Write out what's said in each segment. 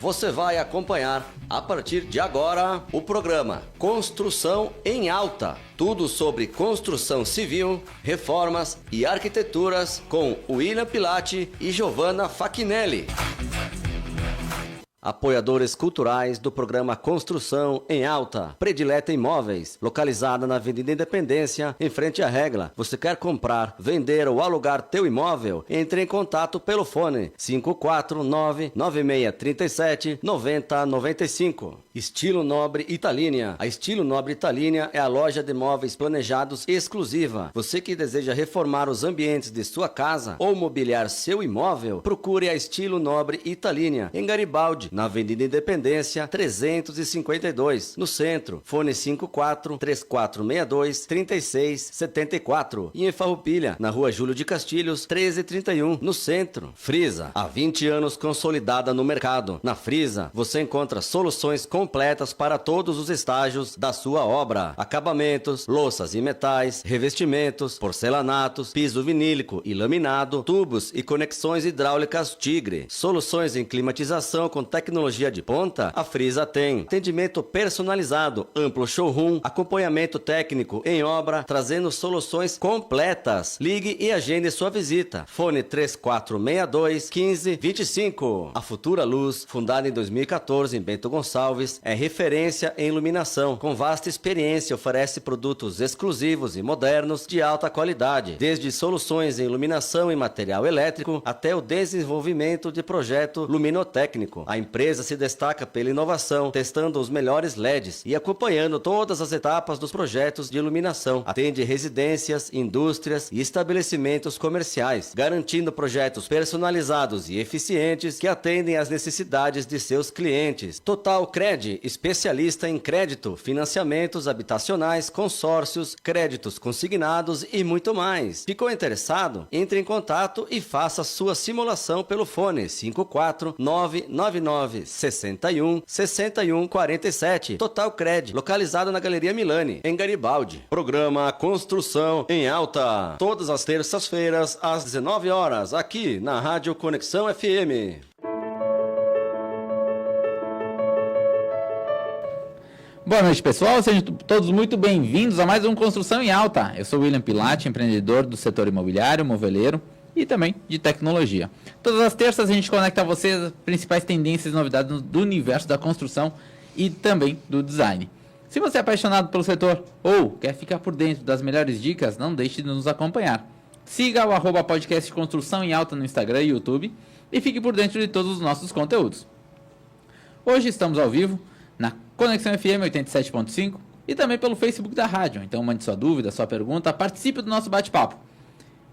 Você vai acompanhar, a partir de agora, o programa Construção em Alta. Tudo sobre construção civil, reformas e arquiteturas com William Pilati e Giovanna Facchinelli. Apoiadores culturais do programa Construção em Alta. Predileta Imóveis, localizada na Avenida Independência, em frente à Regla. Você quer comprar, vender ou alugar teu imóvel? Entre em contato pelo fone 549-9637-9095. Estilo Nobre Italínia. A Estilo Nobre Italínia é a loja de móveis planejados exclusiva. Você que deseja reformar os ambientes de sua casa ou mobiliar seu imóvel, procure a Estilo Nobre Italínia, em Garibaldi, na Avenida Independência, 352, no centro. Fone 54-3462-3674. E em Farroupilha, na Rua Júlio de Castilhos, 1331, no centro. Frisa, há 20 anos consolidada no mercado. Na Frisa, você encontra soluções completas para todos os estágios da sua obra. Acabamentos, louças e metais, revestimentos, porcelanatos, piso vinílico e laminado, tubos e conexões hidráulicas Tigre. Soluções em climatização com tecnologia de ponta, a Frisa tem. Atendimento personalizado, amplo showroom, acompanhamento técnico em obra, trazendo soluções completas. Ligue e agende sua visita. Fone 3462-1525. A Futura Luz, fundada em 2014 em Bento Gonçalves, é referência em iluminação. Com vasta experiência, oferece produtos exclusivos e modernos de alta qualidade, desde soluções em iluminação e material elétrico até o desenvolvimento de projeto luminotécnico. A empresa se destaca pela inovação, testando os melhores LEDs e acompanhando todas as etapas dos projetos de iluminação. Atende residências, indústrias e estabelecimentos comerciais, garantindo projetos personalizados e eficientes que atendem às necessidades de seus clientes. Total Cred, especialista em crédito, financiamentos habitacionais, consórcios, créditos consignados e muito mais. Ficou interessado? Entre em contato e faça sua simulação pelo fone 54999616147. Total Cred, localizado na Galeria Milani, em Garibaldi. Programa Construção em Alta, todas as terças-feiras às 19 horas, aqui na Rádio Conexão FM. Boa noite, pessoal. Sejam todos muito bem-vindos a mais um Construção em Alta. Eu sou o William Pilati, empreendedor do setor imobiliário, moveleiro e também de tecnologia. Todas as terças a gente conecta a vocês as principais tendências e novidades do universo da construção e também do design. Se você é apaixonado pelo setor ou quer ficar por dentro das melhores dicas, não deixe de nos acompanhar. Siga o @podcast Construção em Alta no Instagram e YouTube e fique por dentro de todos os nossos conteúdos. Hoje estamos ao vivo na Conexão FM 87.5 e também pelo Facebook da rádio. Então mande sua dúvida, sua pergunta, participe do nosso bate-papo.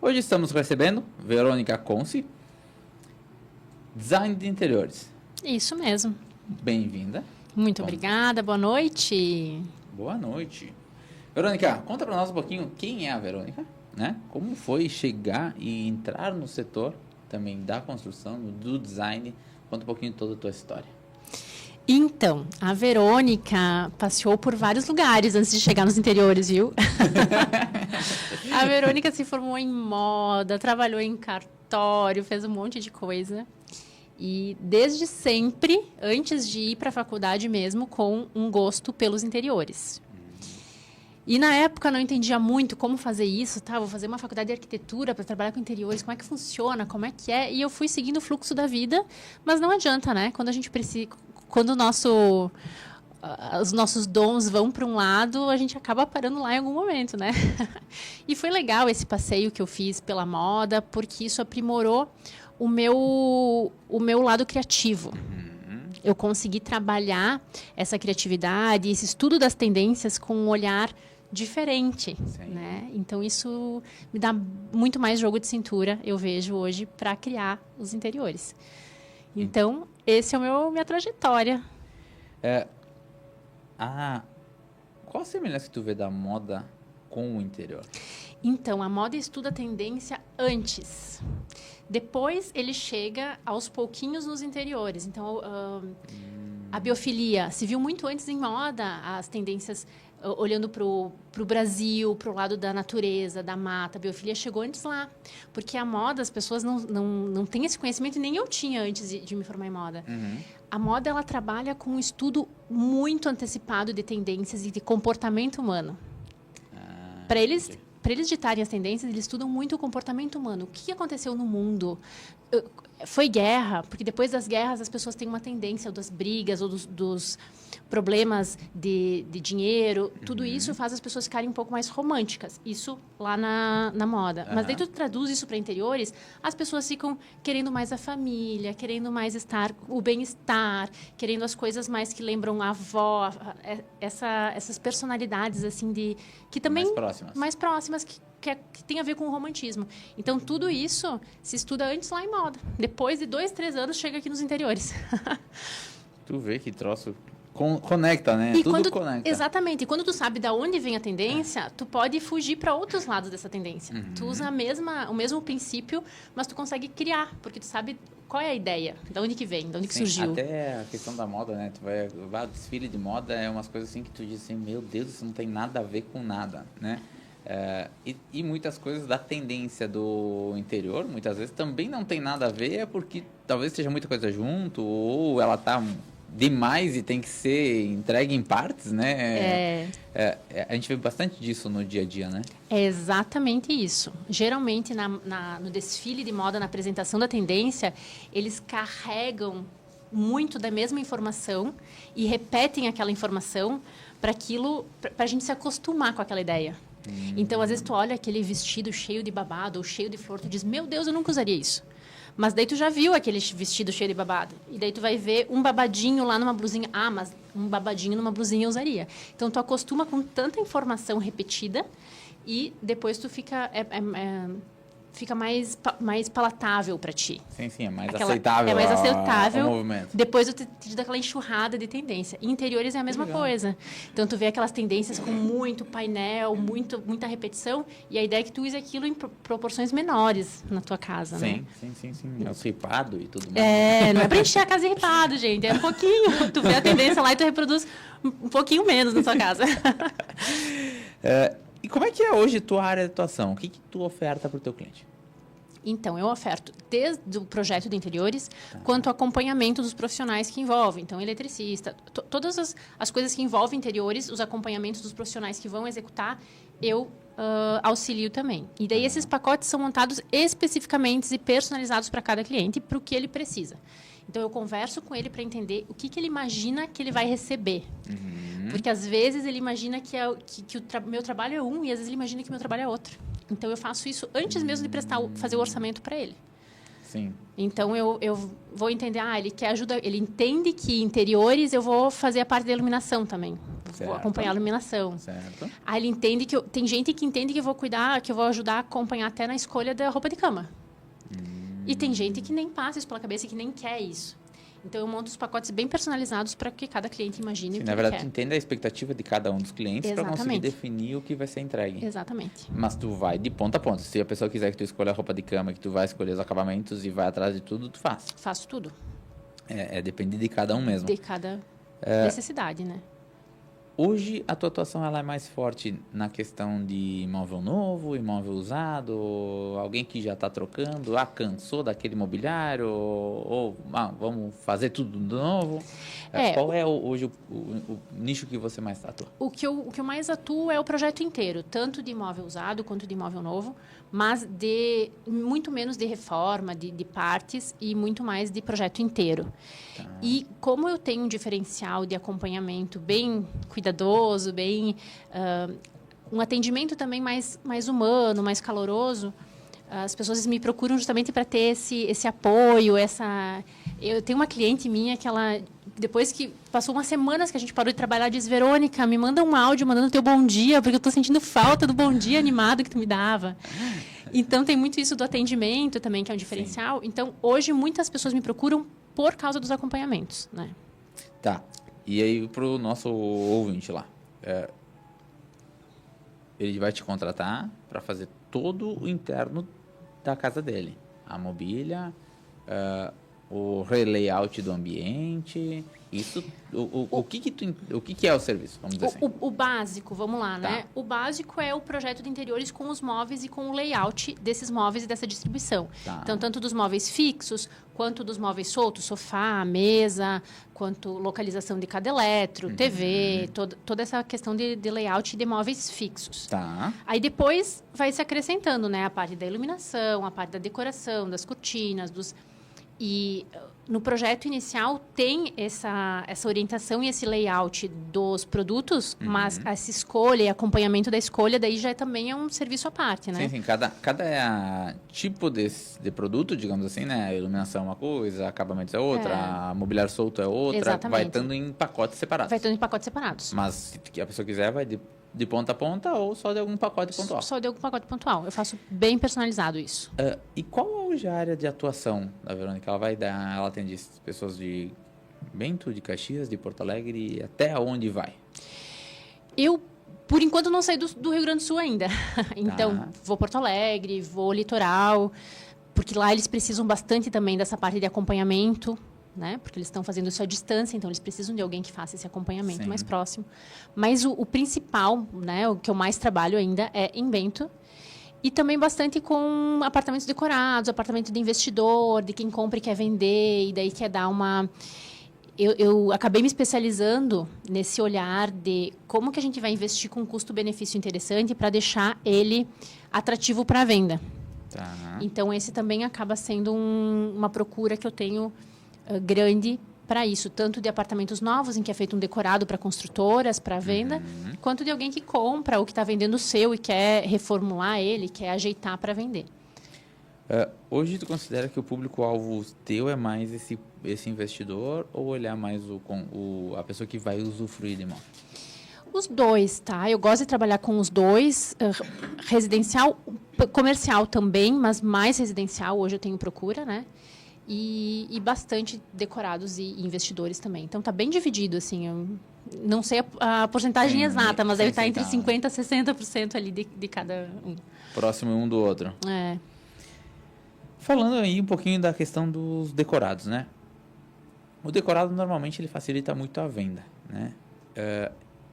Hoje estamos recebendo Verônica Conce, design de interiores. Isso mesmo. Bem-vinda. Muito obrigada, boa noite. Boa noite. Verônica, conta para nós um pouquinho quem é a Verônica, né? Como foi chegar e entrar no setor também da construção, do design. Conta um pouquinho de toda a tua história. Então, a Verônica passeou por vários lugares antes de chegar nos interiores, viu? A Verônica se formou em moda, trabalhou em cartório, fez um monte de coisa. E desde sempre, antes de ir para a faculdade mesmo, com um gosto pelos interiores. E na época não entendia muito como fazer isso, tá? Vou fazer uma faculdade de arquitetura para trabalhar com interiores, como é que funciona, como é que é? E eu fui seguindo o fluxo da vida, mas não adianta, né? Quando a gente precisa... Quando os nossos dons vão para um lado, a gente acaba parando lá em algum momento, né? E foi legal esse passeio que eu fiz pela moda, porque isso aprimorou o meu lado criativo. Eu consegui trabalhar essa criatividade, esse estudo das tendências com um olhar diferente, né? Então, isso me dá muito mais jogo de cintura, eu vejo hoje, para criar os interiores. Então, esse é minha trajetória. Qual a semelhança que tu vê da moda com o interior? Então, a moda estuda a tendência antes. Depois, ele chega aos pouquinhos nos interiores. Então, a biofilia se viu muito antes em moda, as tendências olhando para o Brasil, para o lado da natureza, da mata. A biofilia chegou antes lá. Porque a moda, as pessoas não têm esse conhecimento, e nem eu tinha antes de me formar em moda. A moda, ela trabalha com um estudo muito antecipado de tendências e de comportamento humano. Para eles ditarem as tendências, eles estudam muito o comportamento humano. O que aconteceu no mundo? Foi guerra, porque depois das guerras as pessoas têm uma tendência, ou das brigas, ou dos problemas de dinheiro. Tudo isso faz as pessoas ficarem um pouco mais românticas. Isso lá na moda. Mas daí tu traduz isso para interiores, as pessoas ficam querendo mais a família, querendo mais o bem-estar, querendo as coisas mais que lembram a avó, essas personalidades assim que também mais próximas que tem a ver com o romantismo. Então, tudo isso se estuda antes lá em moda. Depois de 2, 3 anos, chega aqui nos interiores. Tu vê que troço conecta, né? Tudo conecta. Exatamente. E quando tu sabe de onde vem a tendência, tu pode fugir para outros lados dessa tendência. Tu usa o mesmo princípio, mas tu consegue criar, porque tu sabe qual é a ideia, de onde que vem, de onde que surgiu. Até a questão da moda, né? Tu vai desfile de moda, é umas coisas assim que tu diz assim, meu Deus, isso não tem nada a ver com nada, né? E muitas coisas da tendência do interior, muitas vezes também não tem nada a ver, porque talvez seja muita coisa junto, ou ela tá demais e tem que ser entregue em partes, né? A gente vê bastante disso no dia a dia, né? É exatamente isso. Geralmente, no desfile de moda, na apresentação da tendência, eles carregam muito da mesma informação e repetem aquela informação para a gente se acostumar com aquela ideia. Então, às vezes, tu olha aquele vestido cheio de babado ou cheio de flor, tu diz, meu Deus, eu nunca usaria isso. Mas daí tu já viu aquele vestido cheio de babado. E daí tu vai ver um babadinho lá numa blusinha. Ah, mas um babadinho numa blusinha eu usaria. Então, tu acostuma com tanta informação repetida e depois tu fica mais palatável para ti. Sim, é mais aceitável. É mais aceitável. Ao movimento. Depois tu te dá aquela enxurrada de tendência. Em interiores é a mesma coisa. Então tu vê aquelas tendências com muito painel, muita repetição, e a ideia é que tu use aquilo em proporções menores na tua casa, né? Sim. É o ripado e tudo mais. Não é para encher a casa de ripado, gente. É um pouquinho. Tu vê a tendência lá e tu reproduz um pouquinho menos na tua casa. E como é que é hoje a tua área de atuação? O que tu oferta para o teu cliente? Então, eu oferto desde o projeto de interiores, quanto acompanhamento dos profissionais que envolvem. Então, eletricista, todas as coisas que envolvem interiores, os acompanhamentos dos profissionais que vão executar, eu auxilio também. E daí, esses pacotes são montados especificamente e personalizados para cada cliente, para o que ele precisa. Então, eu converso com ele para entender o que ele imagina que ele vai receber. Porque, às vezes, ele imagina que o meu trabalho é um e, às vezes, ele imagina que o meu trabalho é outro. Então, eu faço isso antes mesmo de fazer o orçamento para ele. Sim. Então, eu vou entender, ele quer ajuda, ele entende que interiores eu vou fazer a parte da iluminação também. Vou acompanhar a iluminação. Certo. Aí ele entende que tem gente que entende que eu vou cuidar, que eu vou ajudar a acompanhar até na escolha da roupa de cama. E tem gente que nem passa isso pela cabeça e que nem quer isso. Então, eu monto os pacotes bem personalizados para que cada cliente imagine o que na verdade, quer. tu entende a expectativa de cada um dos clientes para conseguir definir o que vai ser entregue. Exatamente. Mas tu vai de ponta a ponta. Se a pessoa quiser que tu escolha a roupa de cama, que tu vai escolher os acabamentos e vai atrás de tudo, tu faz. Faço tudo. Depende de cada um mesmo. De cada necessidade, né? Hoje, a tua atuação ela é mais forte na questão de imóvel novo, imóvel usado, alguém que já está trocando, cansou daquele imobiliário, ou vamos fazer tudo de novo. Qual é hoje o nicho que você mais atua? O que eu mais atuo é o projeto inteiro, tanto de imóvel usado quanto de imóvel novo, mas muito menos de reforma, de partes e muito mais de projeto inteiro. Tá. E como eu tenho um diferencial de acompanhamento bem cuidadoso, bem um atendimento também mais humano, mais caloroso, as pessoas me procuram justamente para ter esse apoio, Eu tenho uma cliente minha que ela, depois que passou umas semanas que a gente parou de trabalhar, diz, Verônica, me manda um áudio mandando teu bom dia, porque eu estou sentindo falta do bom dia animado que tu me dava. Então, tem muito isso do atendimento também, que é um diferencial. Sim. Então, hoje, muitas pessoas me procuram por causa dos acompanhamentos, né? Tá. E aí, para o nosso ouvinte lá, ele vai te contratar para fazer todo o interno da casa dele. A mobília, o relayout do ambiente, isso, o que é o serviço, vamos dizer assim? O básico, vamos lá, Tá. né? O básico é o projeto de interiores com os móveis e com o layout desses móveis e dessa distribuição. Tá. Então, tanto dos móveis fixos, quanto dos móveis soltos, sofá, mesa, quanto localização de cada eletro, TV, toda essa questão de layout de móveis fixos. Tá. Aí depois vai se acrescentando, né? A parte da iluminação, a parte da decoração, das cortinas, E no projeto inicial tem essa orientação e esse layout dos produtos, mas essa escolha e acompanhamento da escolha daí já também é um serviço à parte, né? Sim, sim. Cada tipo de produto, digamos assim, né? A iluminação é uma coisa, acabamentos é outra, mobiliário solto é outra. Exatamente. Vai estando em pacotes separados. Vai estando em pacotes separados. Mas se a pessoa quiser, vai de ponta a ponta ou só de algum pacote pontual. Só de algum pacote pontual. Eu faço bem personalizado isso. E qual hoje a área de atuação da Verônica? Ela atende pessoas de Bento, de Caxias, de Porto Alegre, até onde vai? Eu, por enquanto, não saí do Rio Grande do Sul ainda. Então, vou Porto Alegre, vou litoral, porque lá eles precisam bastante também dessa parte de acompanhamento, né? Porque eles estão fazendo isso à distância, então eles precisam de alguém que faça esse acompanhamento mais próximo. Mas o principal, né, o que eu mais trabalho ainda é em Bento. E também bastante com apartamentos decorados, apartamento de investidor, de quem compra e quer vender, e daí quer dar uma... Eu acabei me especializando nesse olhar de como que a gente vai investir com um custo-benefício interessante para deixar ele atrativo para a venda. Tá. Então, esse também acaba sendo uma procura que eu tenho grande para isso, tanto de apartamentos novos, em que é feito um decorado para construtoras, para venda, quanto de alguém que compra ou que está vendendo o seu e quer reformular ele, quer ajeitar para vender. Hoje, tu considera que o público-alvo teu é mais esse investidor ou olhar mais a pessoa que vai usufruir de imóvel? Os dois, tá? Eu gosto de trabalhar com os dois. Residencial, comercial também, mas mais residencial. Hoje eu tenho procura, né? E bastante decorados e investidores também. Então, tá bem dividido, assim. Eu não sei a porcentagem exata, mas deve estar entre 50% e 60% ali de cada um. Próximo um do outro. É. Falando aí um pouquinho da questão dos decorados, né? O decorado, normalmente, ele facilita muito a venda, né?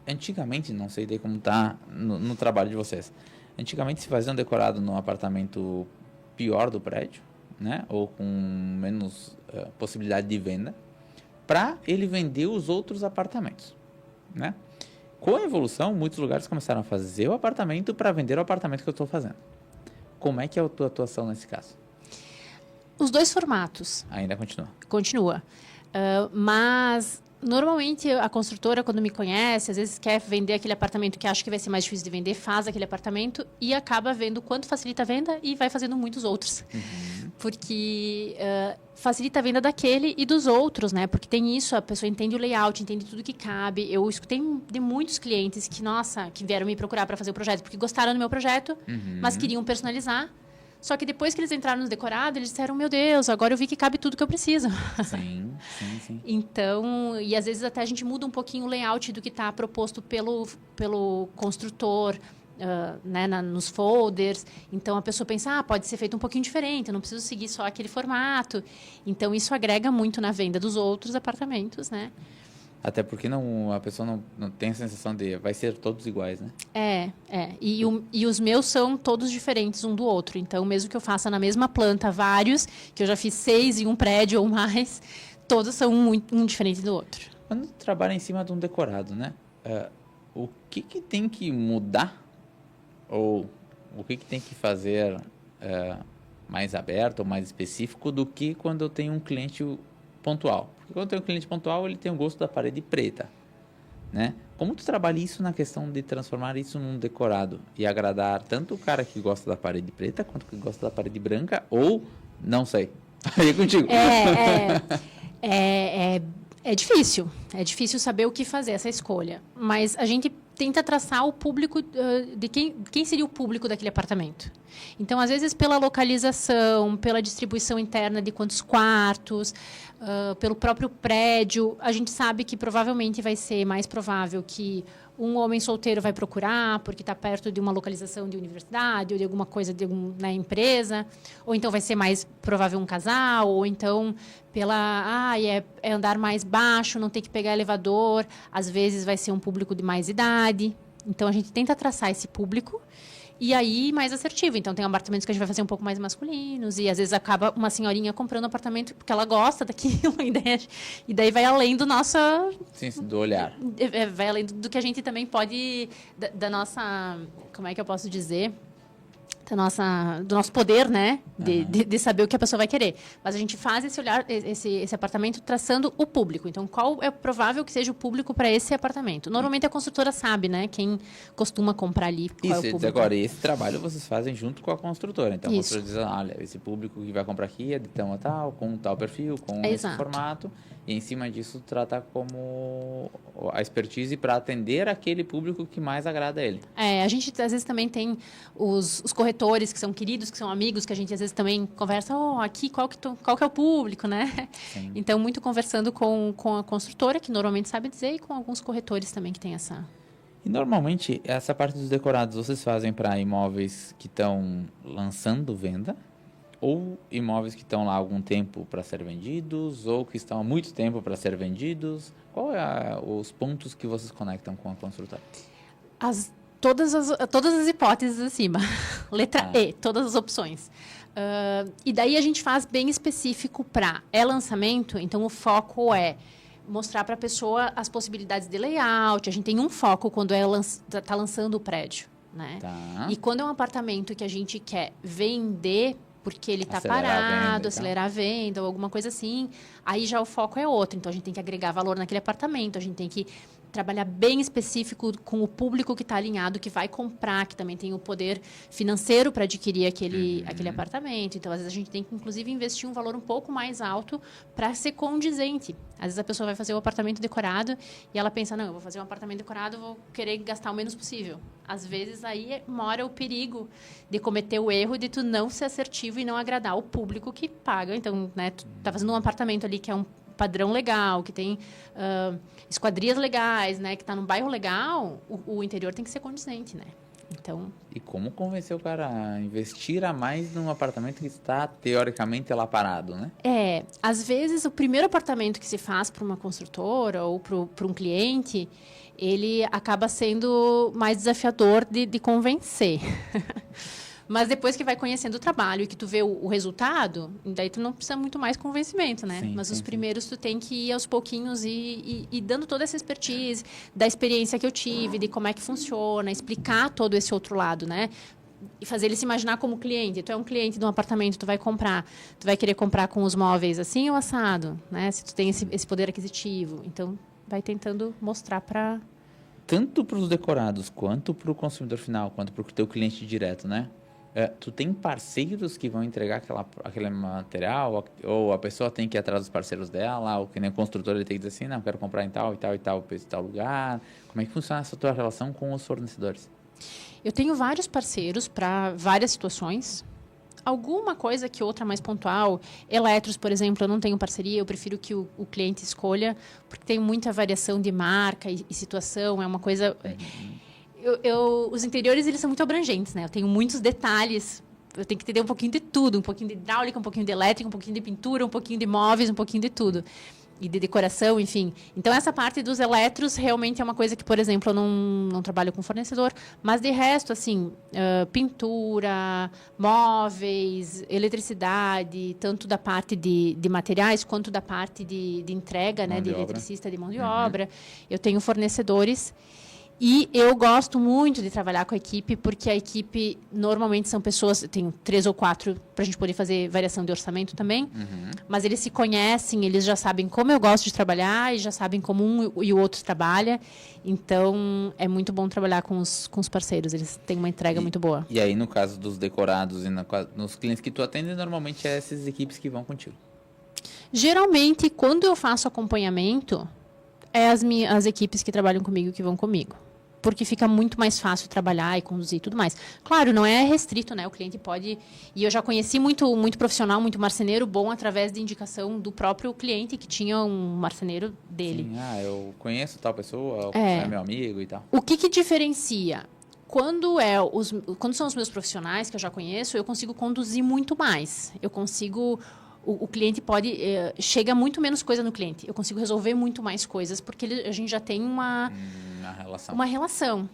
Antigamente, não sei daí como tá no trabalho de vocês. Antigamente, se fazia um decorado no apartamento pior do prédio, né? Ou com menos possibilidade de venda, para ele vender os outros apartamentos, né? Com a evolução, muitos lugares começaram a fazer o apartamento para vender o apartamento que eu estou fazendo. Como é que é a tua atuação nesse caso? Os dois formatos. Ainda continua. Continua. Mas, normalmente, a construtora, quando me conhece, às vezes quer vender aquele apartamento que acha que vai ser mais difícil de vender, faz aquele apartamento e acaba vendo quanto facilita a venda e vai fazendo muitos outros. Porque facilita a venda daquele e dos outros, né? Porque tem isso, a pessoa entende o layout, entende tudo que cabe. Eu escutei de muitos clientes que vieram me procurar para fazer o projeto porque gostaram do meu projeto, mas queriam personalizar. Só que depois que eles entraram no decorado, eles disseram, meu Deus, agora eu vi que cabe tudo que eu preciso. Sim, sim, sim. Então, e às vezes até a gente muda um pouquinho o layout do que está proposto pelo construtor, né, nos folders. Então, a pessoa pensa, pode ser feito um pouquinho diferente, eu não preciso seguir só aquele formato. Então, isso agrega muito na venda dos outros apartamentos, né? Até porque a pessoa não tem a sensação de vai ser todos iguais, né? E os meus são todos diferentes um do outro. Então, mesmo que eu faça na mesma planta vários, que eu já fiz 6 em um prédio ou mais, todos são um diferente do outro. Quando tu trabalha em cima de um decorado, né? O que tem que mudar? Ou o que tem que fazer mais aberto ou mais específico do que quando eu tenho um cliente pontual? Porque quando eu tenho um cliente pontual, ele tem o gosto da parede preta, né? Como tu trabalha isso na questão de transformar isso num decorado e agradar tanto o cara que gosta da parede preta quanto o que gosta da parede branca ou não sei. Aí é contigo. É difícil. É difícil saber o que fazer, essa escolha. Mas a gente tenta traçar o público de quem seria o público daquele apartamento. Então, às vezes, pela localização, pela distribuição interna de quantos quartos, pelo próprio prédio, a gente sabe que provavelmente vai ser mais provável que um homem solteiro vai procurar porque está perto de uma localização de universidade ou de alguma coisa de alguma empresa, ou então vai ser mais provável um casal, ou então é andar mais baixo, não ter que pegar elevador, às vezes vai ser um público de mais idade. Então a gente tenta traçar esse público e aí mais assertivo. Então tem apartamentos que a gente vai fazer um pouco mais masculinos e às vezes acaba uma senhorinha comprando apartamento porque ela gosta daquilo e daí vai além do nosso... Sim, do olhar. Vai além do que a gente também pode... Da nossa... Como é que eu posso dizer? Do nosso poder, né? De saber o que a pessoa vai querer. Mas a gente faz esse apartamento traçando o público. Então, qual é provável que seja o público para esse apartamento? Normalmente a construtora sabe, né? Quem costuma comprar ali, qual é o público. Agora, esse trabalho vocês fazem junto com a construtora. Então, a construtora diz, olha, esse público que vai comprar aqui é de tal, com tal perfil, com esse formato. E, em cima disso, trata como a expertise para atender aquele público que mais agrada a ele. A gente, às vezes, também tem os corretores que são queridos, que são amigos, que a gente, às vezes, também conversa, aqui, qual que é o público, né? Sim. Então, muito conversando com a construtora, que normalmente sabe dizer, e com alguns corretores também que tem essa... E, normalmente, essa parte dos decorados vocês fazem para imóveis que estão lançando venda? Ou imóveis que estão lá há algum tempo para ser vendidos, ou que estão há muito tempo para ser vendidos? Qual os pontos que vocês conectam com a construtora? Todas as hipóteses acima. Letra E, todas as opções. E daí a gente faz bem específico para lançamento, então o foco é mostrar para a pessoa as possibilidades de layout. A gente tem um foco quando está lançando o prédio, né? Tá. E quando é um apartamento que a gente quer vender porque ele está parado, acelerar a venda ou alguma coisa assim, aí já o foco é outro. Então, a gente tem que agregar valor naquele apartamento, a gente tem que trabalhar bem específico com o público que está alinhado, que vai comprar, que também tem o poder financeiro para adquirir aquele apartamento. Então, às vezes, a gente tem que, inclusive, investir um valor um pouco mais alto para ser condizente. Às vezes, a pessoa vai fazer o apartamento decorado e ela pensa, não, eu vou fazer um apartamento decorado, vou querer gastar o menos possível. Às vezes, aí mora o perigo de cometer o erro de tu não ser assertivo e não agradar o público que paga. Então, né, tu tá fazendo um apartamento ali que é um padrão legal, que tem esquadrias legais, né, que está num bairro legal, o interior tem que ser condizente, né? Então... E como convencer o cara a investir a mais num apartamento que está, teoricamente, lá parado, né? Às vezes, o primeiro apartamento que se faz para uma construtora ou para um cliente, ele acaba sendo mais desafiador de convencer. Mas depois que vai conhecendo o trabalho e que tu vê o resultado, daí tu não precisa muito mais convencimento, né? Sim, mas os primeiros tu tem que ir aos pouquinhos e dando toda essa expertise da experiência que eu tive, de como é que funciona, explicar todo esse outro lado, né? E fazer ele se imaginar como cliente. Tu é um cliente de um apartamento, tu vai querer comprar com os móveis assim ou assado, né? Se tu tem esse poder aquisitivo. Então, vai tentando mostrar para... Tanto para os decorados, quanto para o consumidor final, quanto para o teu cliente direto, né? Tu tem parceiros que vão entregar aquele material, ou a pessoa tem que ir atrás dos parceiros dela, ou que nem o construtor ele tem que dizer assim, não, quero comprar em tal lugar. Como é que funciona essa tua relação com os fornecedores? Eu tenho vários parceiros para várias situações. Alguma coisa que outra mais pontual. Eletros, por exemplo, eu não tenho parceria, eu prefiro que o cliente escolha, porque tem muita variação de marca e situação, é uma coisa... os interiores, eles são muito abrangentes, né? Eu tenho muitos detalhes, eu tenho que entender um pouquinho de tudo, um pouquinho de hidráulica, um pouquinho de elétrica, um pouquinho de pintura, um pouquinho de móveis, um pouquinho de tudo. E de decoração, enfim. Então, essa parte dos eletros realmente é uma coisa que, por exemplo, eu não trabalho com fornecedor, mas de resto, assim, pintura, móveis, eletricidade, tanto da parte de materiais quanto da parte de entrega, né? De eletricista, de mão de obra. Eu tenho fornecedores. E eu gosto muito de trabalhar com a equipe, porque a equipe normalmente são pessoas, eu tenho 3 ou 4 para a gente poder fazer variação de orçamento também, mas eles se conhecem, eles já sabem como eu gosto de trabalhar e já sabem como um e o outro trabalha, então é muito bom trabalhar com os parceiros, eles têm uma entrega muito boa. E aí, no caso dos decorados e nos clientes que tu atende, normalmente é essas equipes que vão contigo? Geralmente, quando eu faço acompanhamento, é as equipes que trabalham comigo que vão comigo. porque fica muito mais fácil trabalhar e conduzir e tudo mais. Claro, não é restrito, né? O cliente pode... E eu já conheci muito profissional, muito marceneiro bom através de indicação do próprio cliente que tinha um marceneiro dele. Sim, eu conheço tal pessoa, é meu amigo e tal. O que diferencia? Quando são os meus profissionais que eu já conheço, eu consigo conduzir muito mais. Eu consigo... O cliente chega muito menos coisa no cliente. Eu consigo resolver muito mais coisas, porque a gente já tem uma relação.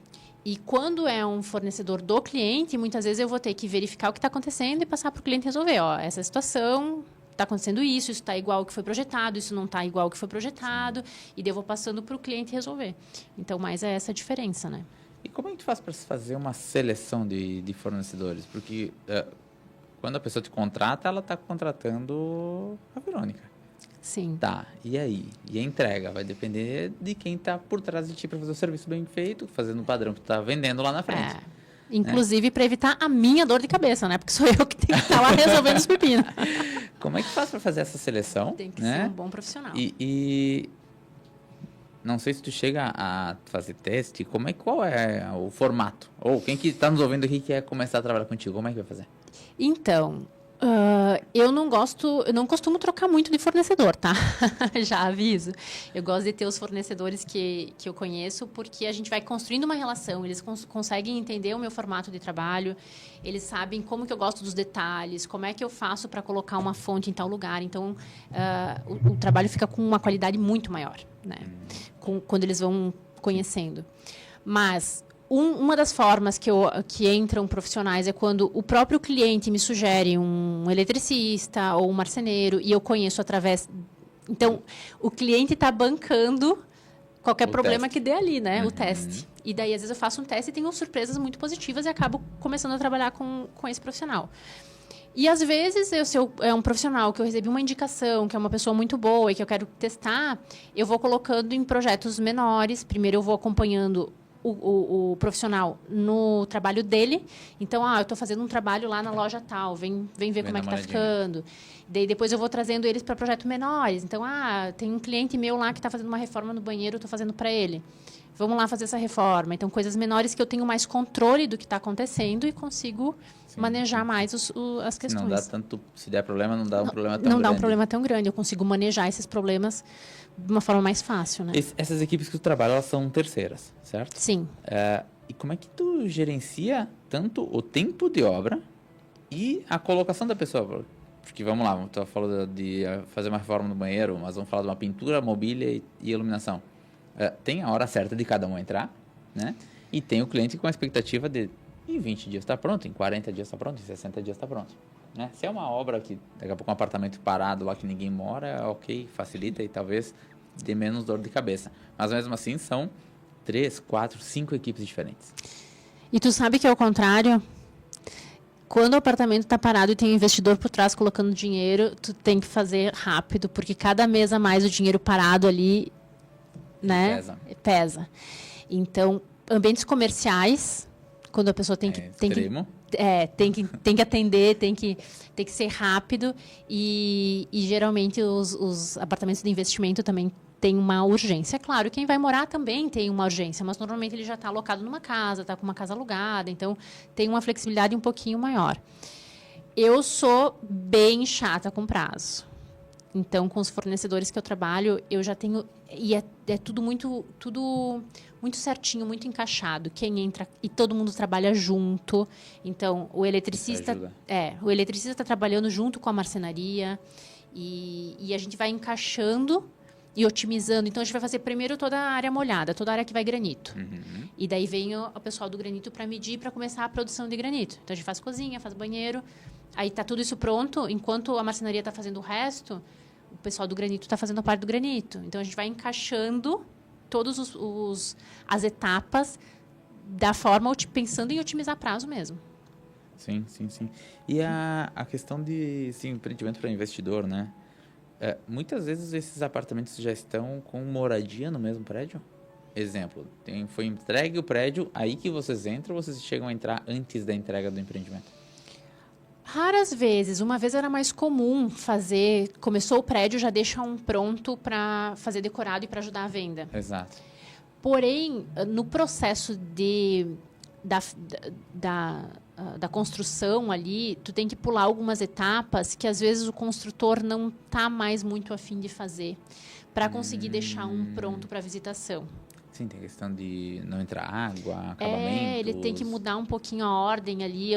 E quando é um fornecedor do cliente, muitas vezes eu vou ter que verificar o que está acontecendo e passar para o cliente resolver. Essa situação, está acontecendo isso está igual ao que foi projetado, isso não está igual ao que foi projetado. Sim. E daí eu vou passando para o cliente resolver. Então, mais é essa a diferença, né? E como é que tu faz para fazer uma seleção de fornecedores? Porque... quando a pessoa te contrata, ela está contratando a Verônica. Sim. Tá, e aí? E a entrega? Vai depender de quem está por trás de ti para fazer o serviço bem feito, fazendo o padrão que tu está vendendo lá na frente. Inclusive, para evitar a minha dor de cabeça, né? Porque sou eu que tenho que estar lá resolvendo os pepinos. Como é que faz para fazer essa seleção? Tem que ser um bom profissional. E não sei se tu chega a fazer teste, qual é o formato? Ou quem que está nos ouvindo aqui quer começar a trabalhar contigo, como é que vai fazer? Então, eu não costumo trocar muito de fornecedor, tá? Já aviso. Eu gosto de ter os fornecedores que eu conheço, porque a gente vai construindo uma relação, eles conseguem entender o meu formato de trabalho, eles sabem como que eu gosto dos detalhes, como é que eu faço para colocar uma fonte em tal lugar. Então, o trabalho fica com uma qualidade muito maior, né? Quando eles vão conhecendo. Mas... Uma das formas que entram profissionais é quando o próprio cliente me sugere um eletricista ou um marceneiro e eu conheço através... Então, o cliente está bancando qualquer problema que dê ali, né? O teste. E daí, às vezes, eu faço um teste e tenho surpresas muito positivas e acabo começando a trabalhar com esse profissional. E, às vezes, se é um profissional que eu recebi uma indicação, que é uma pessoa muito boa e que eu quero testar, eu vou colocando em projetos menores. Primeiro, eu vou acompanhando o profissional no trabalho dele. Então, eu estou fazendo um trabalho lá na loja tal, vem ver como é que está ficando. Daí, depois eu vou trazendo eles para projetos menores. Então, tem um cliente meu lá que está fazendo uma reforma no banheiro, eu estou fazendo para ele. Vamos lá fazer essa reforma. Então, coisas menores que eu tenho mais controle do que está acontecendo e consigo manejar mais as questões. Não dá tanto, se der problema, não dá um problema tão grande. Não dá um problema tão grande. Eu consigo manejar esses problemas de uma forma mais fácil, né? Essas equipes que tu trabalha, elas são terceiras, certo? Sim. E como é que tu gerencia tanto o tempo de obra e a colocação da pessoa? Porque, vamos lá, tu falou de fazer uma reforma no banheiro, mas vamos falar de uma pintura, mobília e iluminação. Tem a hora certa de cada um entrar, né? E tem o cliente com a expectativa de em 20 dias está pronto, em 40 dias está pronto, em 60 dias está pronto. Né? Se é uma obra que daqui a pouco um apartamento parado lá que ninguém mora, ok, facilita e talvez dê menos dor de cabeça. Mas mesmo assim são 3, 4, 5 equipes diferentes. E tu sabe que é o contrário? Quando o apartamento está parado e tem um investidor por trás colocando dinheiro, tu tem que fazer rápido, porque cada mês a mais o dinheiro parado ali, né, pesa. Então, ambientes comerciais, quando a pessoa tem que atender, tem que ser rápido e geralmente os apartamentos de investimento também têm uma urgência. Claro, quem vai morar também tem uma urgência, mas normalmente ele já está alocado numa casa, está com uma casa alugada, então tem uma flexibilidade um pouquinho maior. Eu sou bem chata com prazo. Então, com os fornecedores que eu trabalho, eu já tenho... E é tudo muito certinho, muito encaixado. Quem entra... E todo mundo trabalha junto. Então, o eletricista está trabalhando junto com a marcenaria. E a gente vai encaixando e otimizando. Então, a gente vai fazer primeiro toda a área molhada, toda a área que vai granito. Uhum. E daí vem o pessoal do granito para medir, para começar a produção de granito. Então, a gente faz cozinha, faz banheiro. Aí está tudo isso pronto. Enquanto a marcenaria está fazendo o resto... O pessoal do granito está fazendo a parte do granito. Então, a gente vai encaixando todas as etapas da forma, pensando em otimizar prazo mesmo. Sim. E a questão de empreendimento para investidor, né? Muitas vezes esses apartamentos já estão com moradia no mesmo prédio. Exemplo, foi entregue o prédio, aí que vocês entram, vocês chegam a entrar antes da entrega do empreendimento? Raras vezes. Uma vez era mais comum começou o prédio, já deixa um pronto para fazer decorado e para ajudar a venda. Exato. Porém, no processo da construção ali, tu tem que pular algumas etapas que às vezes o construtor não está mais muito afim de fazer para conseguir deixar um pronto para visitação. Sim, tem questão de não entrar água, acabamentos. Ele tem que mudar um pouquinho a ordem ali.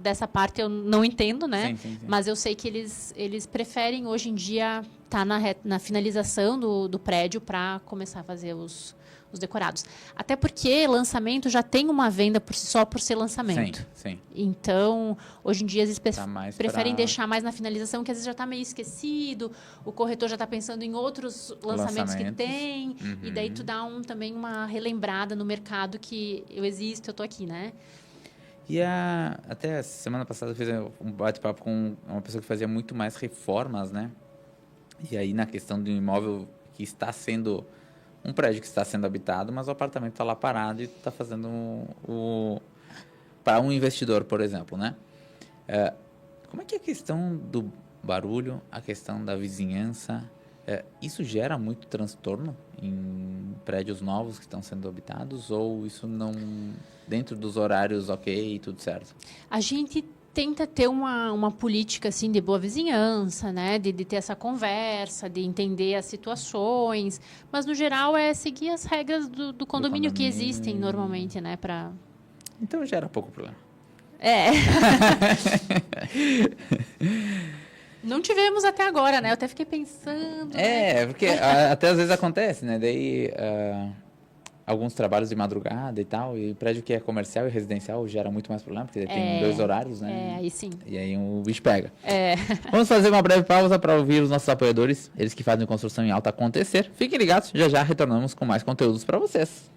Dessa parte eu não entendo, né? Sim. Mas eu sei que eles preferem hoje em dia estar na finalização do prédio para começar a fazer os decorados. Até porque lançamento já tem uma venda só por ser lançamento. Sim. Então, hoje em dia, eles preferem pra... deixar mais na finalização, que às vezes já está meio esquecido, o corretor já está pensando em outros lançamentos que tem, e daí tu dá também uma relembrada no mercado que eu existo, eu estou aqui, né? E até semana passada eu fiz um bate-papo com uma pessoa que fazia muito mais reformas, né? E aí, na questão do imóvel que está sendo... Um prédio que está sendo habitado, mas o apartamento está lá parado e está fazendo para um investidor, por exemplo, né? Como é que é a questão do barulho, a questão da vizinhança, isso gera muito transtorno em prédios novos que estão sendo habitados ou isso não, dentro dos horários ok, tudo certo? A gente tenta ter uma política assim de boa vizinhança, né? De ter essa conversa, de entender as situações, mas no geral é seguir as regras do condomínio que existem normalmente, né? Então gera pouco problema. Não tivemos até agora, né? Eu até fiquei pensando. Porque até às vezes acontece, né? Daí alguns trabalhos de madrugada e tal, e prédio que é comercial e residencial gera muito mais problema, porque tem 2 horários, né? Aí sim. E aí o bicho pega. Vamos fazer uma breve pausa para ouvir os nossos apoiadores, eles que fazem construção em alta acontecer. Fiquem ligados, já retornamos com mais conteúdos para vocês.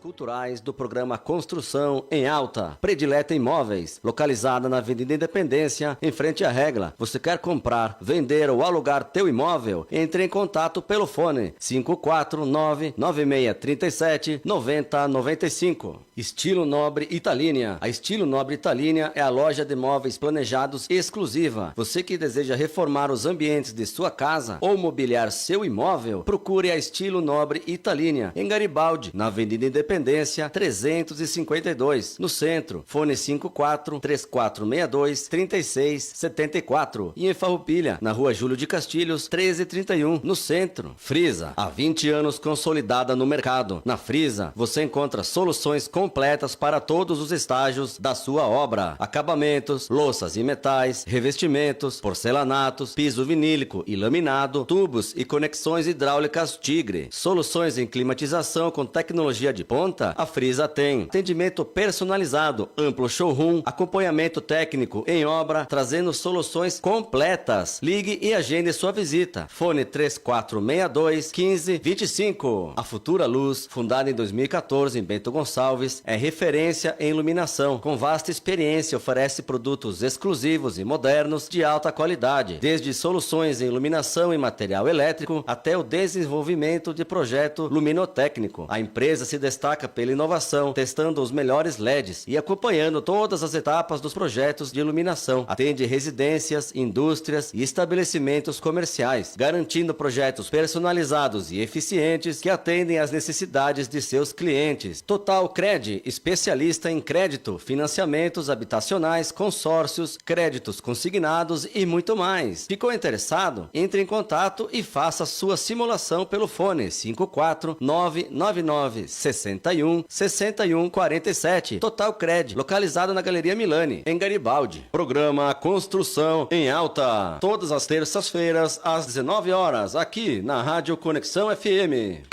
Culturais do programa Construção em Alta. Predileta Imóveis, localizada na Avenida Independência, em frente à Regla. Você quer comprar, vender ou alugar teu imóvel? Entre em contato pelo fone 549-9637-9095. Estilo Nobre Italínia. A Estilo Nobre Italínia é a loja de móveis planejados exclusiva. Você que deseja reformar os ambientes de sua casa ou mobiliar seu imóvel, procure a Estilo Nobre Italínia, em Garibaldi, na Avenida Independência 352, no centro. Fone 54-3462-3674. E em Farroupilha, na Rua Júlio de Castilhos 1331, no centro. Frisa, há 20 anos consolidada no mercado. Na Frisa, você encontra soluções completas para todos os estágios da sua obra. Acabamentos, louças e metais, revestimentos, porcelanatos, piso vinílico e laminado, tubos e conexões hidráulicas Tigre. Soluções em climatização com tecnologia de ponta. A Frisa tem atendimento personalizado, amplo showroom, acompanhamento técnico em obra, trazendo soluções completas. Ligue e agende sua visita. Fone 3462-1525. A Futura Luz, fundada em 2014 em Bento Gonçalves, é referência em iluminação. Com vasta experiência, oferece produtos exclusivos e modernos de alta qualidade, desde soluções em iluminação e material elétrico até o desenvolvimento de projeto luminotécnico. A empresa se destaca pela inovação, testando os melhores LEDs e acompanhando todas as etapas dos projetos de iluminação. Atende residências, indústrias e estabelecimentos comerciais, garantindo projetos personalizados e eficientes que atendem às necessidades de seus clientes. Total Cred, especialista em crédito, financiamentos habitacionais, consórcios, créditos consignados e muito mais. Ficou interessado? Entre em contato e faça sua simulação pelo fone 54999616147. Total Cred, localizado na Galeria Milani, em Garibaldi. Programa Construção em Alta, todas as terças-feiras às 19 horas, aqui na Rádio Conexão FM.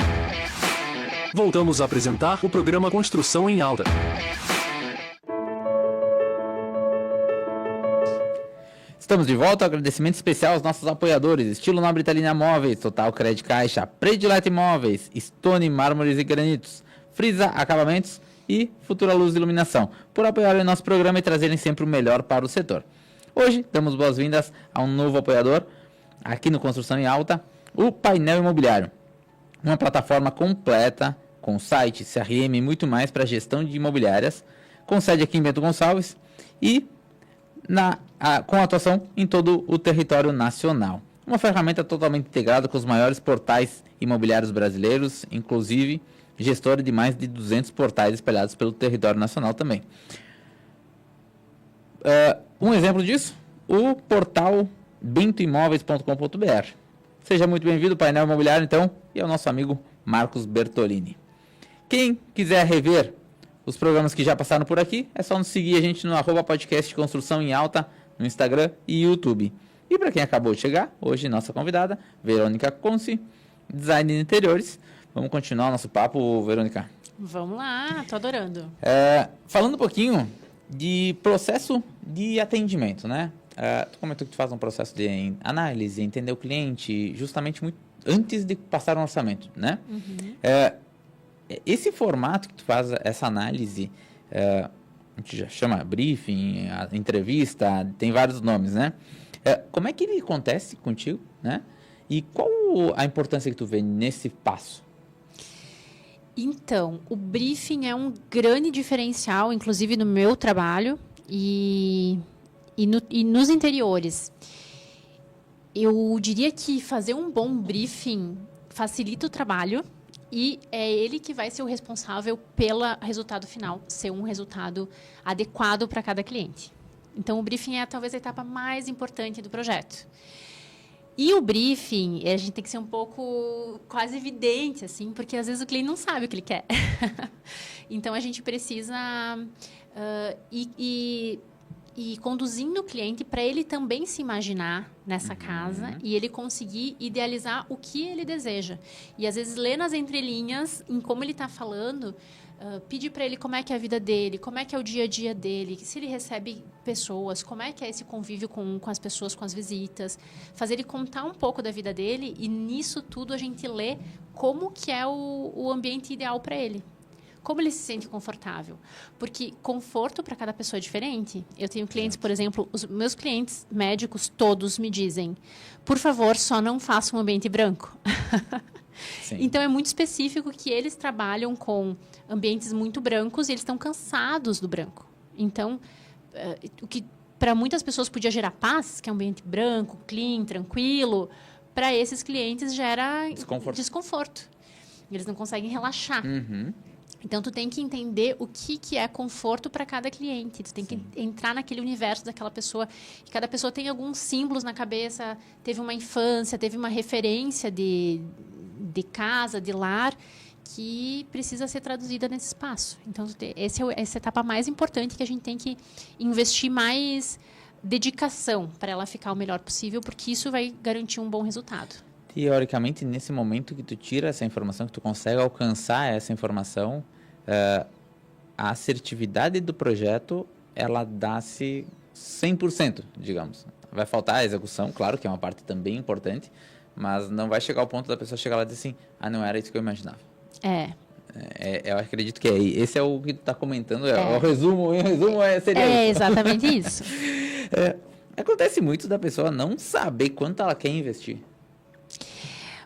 Voltamos a apresentar o programa Construção em Alta. Estamos de volta, agradecimento especial aos nossos apoiadores, Estilo Nobre Italínia Móveis, Total Cred Caixa, Predileta Imóveis, Stone Mármores e Granitos, Frisa Acabamentos e Futura Luz de Iluminação, por apoiarem nosso programa e trazerem sempre o melhor para o setor. Hoje, damos boas-vindas a um novo apoiador, aqui no Construção em Alta, o Painel Imobiliário, uma plataforma completa, com site, CRM e muito mais para gestão de imobiliárias, com sede aqui em Bento Gonçalves e com atuação em todo o território nacional. Uma ferramenta totalmente integrada com os maiores portais imobiliários brasileiros, inclusive gestora de mais de 200 portais espalhados pelo território nacional também. Um exemplo disso, o portal bentoimóveis.com.br. Seja muito bem-vindo ao painel imobiliário, então, e ao nosso amigo Marcos Bertolini. Quem quiser rever os programas que já passaram por aqui, é só nos seguir a gente no @podcast Construção em Alta, no Instagram e YouTube. E para quem acabou de chegar, hoje nossa convidada, Verônica Conce, design de interiores. Vamos continuar o nosso papo, Verônica. Vamos lá, tô adorando. Falando um pouquinho de processo de atendimento, né? Tu comentou que tu faz um processo de análise, entender o cliente, justamente muito antes de passar um orçamento, né? Uhum. Esse formato que tu faz, essa análise, a gente já chama briefing, entrevista, tem vários nomes, né? Como é que ele acontece contigo, né? E qual a importância que tu vê nesse passo? Então, o briefing é um grande diferencial, inclusive no meu trabalho e nos interiores. Eu diria que fazer um bom briefing facilita o trabalho e é ele que vai ser o responsável pelo resultado final, ser um resultado adequado para cada cliente. Então, o briefing é talvez a etapa mais importante do projeto. E o briefing, a gente tem que ser um pouco quase evidente, assim, porque às vezes o cliente não sabe o que ele quer. Então, a gente precisa ir conduzindo o cliente para ele também se imaginar nessa casa e ele conseguir idealizar o que ele deseja. E, às vezes, ler nas entrelinhas, em como ele está falando, pedir para ele como é que é a vida dele, como é que é o dia a dia dele, se ele recebe pessoas, como é que é esse convívio com as pessoas, com as visitas, fazer ele contar um pouco da vida dele e nisso tudo a gente lê como que é o ambiente ideal para ele. Como ele se sente confortável. Porque conforto para cada pessoa é diferente. Eu tenho clientes, por exemplo, os meus clientes médicos todos me dizem, por favor, só não faça um ambiente branco. Então, é muito específico que eles trabalham com ambientes muito brancos e eles estão cansados do branco. Então, o que para muitas pessoas podia gerar paz, que é um ambiente branco, clean, tranquilo, para esses clientes gera desconforto. Eles não conseguem relaxar. Então, tu tem que entender o que é conforto para cada cliente. Tu tem que entrar naquele universo daquela pessoa. E cada pessoa tem alguns símbolos na cabeça, teve uma infância, teve uma referência de casa, de lar, que precisa ser traduzida nesse espaço. Então, essa é a etapa mais importante que a gente tem que investir mais dedicação para ela ficar o melhor possível, porque isso vai garantir um bom resultado. Teoricamente, nesse momento que tu tira essa informação, que tu consegue alcançar essa informação, a assertividade do projeto, ela dá-se 100%, digamos. Vai faltar a execução, claro, que é uma parte também importante, mas não vai chegar ao ponto da pessoa chegar lá e dizer assim, não era isso que eu imaginava. Eu acredito que esse é o que tu está comentando, o resumo, seria isso. Exatamente isso. Acontece muito da pessoa não saber quanto ela quer investir.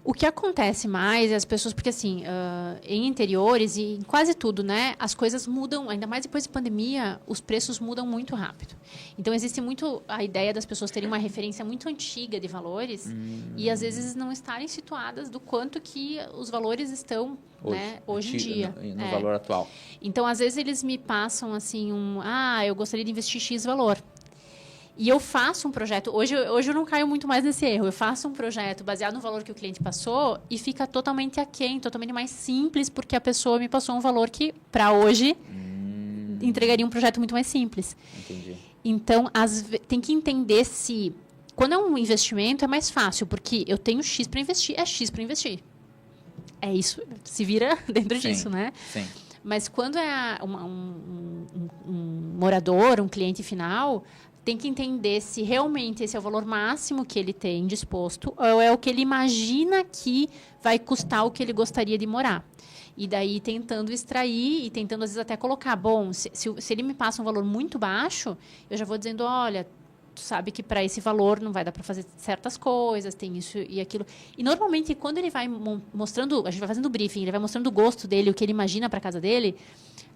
O que acontece mais é as pessoas, porque assim, em interiores e em quase tudo, né, as coisas mudam, ainda mais depois de pandemia, os preços mudam muito rápido. Então, existe muito a ideia das pessoas terem uma referência muito antiga de valores e, às vezes, não estarem situadas do quanto que os valores estão hoje em dia. No valor atual. Então, às vezes, eles me passam assim, eu gostaria de investir X valor. E eu faço um projeto, hoje eu não caio muito mais nesse erro, eu faço um projeto baseado no valor que o cliente passou e fica totalmente aquém, totalmente mais simples, porque a pessoa me passou um valor que, para hoje, entregaria um projeto muito mais simples. Entendi. Então, tem que entender se... Quando é um investimento, é mais fácil, porque eu tenho X para investir, é X para investir. É isso, se vira dentro disso, né? Sim. Mas quando é um morador, um cliente final... Tem que entender se realmente esse é o valor máximo que ele tem disposto ou é o que ele imagina que vai custar o que ele gostaria de morar. E daí tentando extrair e tentando, às vezes, até colocar. Bom, se ele me passa um valor muito baixo, eu já vou dizendo, olha, tu sabe que para esse valor não vai dar para fazer certas coisas, tem isso e aquilo. E, normalmente, quando ele vai mostrando, a gente vai fazendo o briefing, ele vai mostrando o gosto dele, o que ele imagina para a casa dele,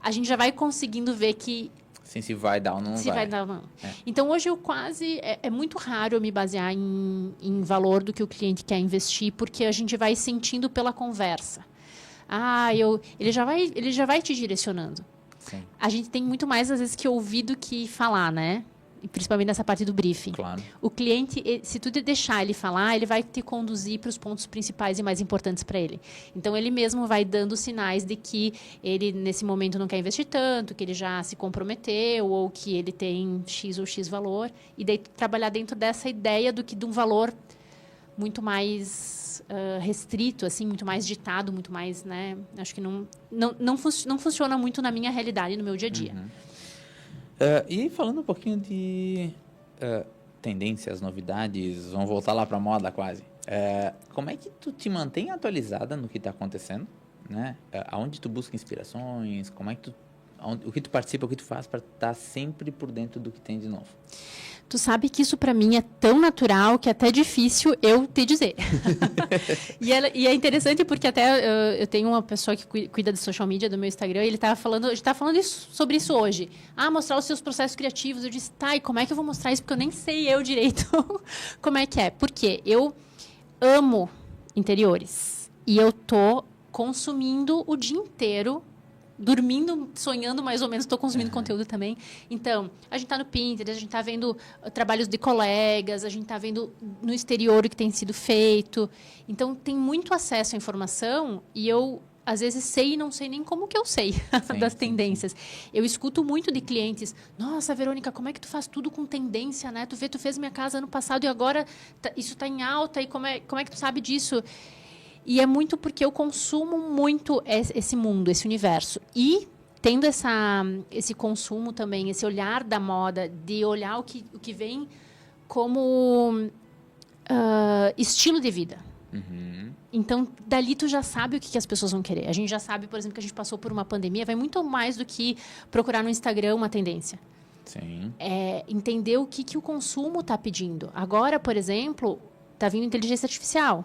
a gente já vai conseguindo ver que... Sim, se vai dar ou não vai. Se vai dar ou não. Então, hoje, eu quase... É muito raro eu me basear em valor do que o cliente quer investir, porque a gente vai sentindo pela conversa. Ele já vai te direcionando. Sim. A gente tem muito mais, às vezes, que ouvir do que falar, né? E principalmente nessa parte do briefing. Claro. O cliente, se tu deixar ele falar, ele vai te conduzir para os pontos principais e mais importantes para ele. Então, ele mesmo vai dando sinais de que ele, nesse momento, não quer investir tanto, que ele já se comprometeu, ou que ele tem X ou X valor. E daí, trabalhar dentro dessa ideia de um valor muito mais restrito, assim, muito mais ditado, muito mais, né? Acho que não funciona muito na minha realidade, no meu dia a dia. E falando um pouquinho de tendências, novidades, vamos voltar lá para a moda quase. Como é que tu te mantém atualizada no que está acontecendo, né? Aonde tu busca inspirações, o que tu participa, o que tu faz para estar sempre por dentro do que tem de novo? Tu sabe que isso para mim é tão natural que é até difícil eu te dizer. E é interessante porque até eu tenho uma pessoa que cuida de social media do meu Instagram e a gente estava falando sobre isso hoje. Mostrar os seus processos criativos. Eu disse, e como é que eu vou mostrar isso? Porque eu nem sei eu direito como é que é. Porque eu amo interiores e eu tô consumindo o dia inteiro, dormindo, sonhando mais ou menos, estou consumindo conteúdo também. Então, a gente está no Pinterest, a gente está vendo trabalhos de colegas, a gente está vendo no exterior o que tem sido feito. Então, tem muito acesso à informação e eu, às vezes, sei e não sei nem como que eu sei das tendências. Sim. Eu escuto muito de clientes, nossa, Verônica, como é que tu faz tudo com tendência, né? Tu fez minha casa ano passado e agora isso está em alta e como é que tu sabe disso? E é muito porque eu consumo muito esse mundo, esse universo. E tendo esse consumo também, esse olhar da moda, de olhar o que vem como estilo de vida. Uhum. Então, dali tu já sabe o que as pessoas vão querer. A gente já sabe, por exemplo, que a gente passou por uma pandemia. Vai muito mais do que procurar no Instagram uma tendência. Sim. Entender o que o consumo está pedindo. Agora, por exemplo, está vindo inteligência artificial.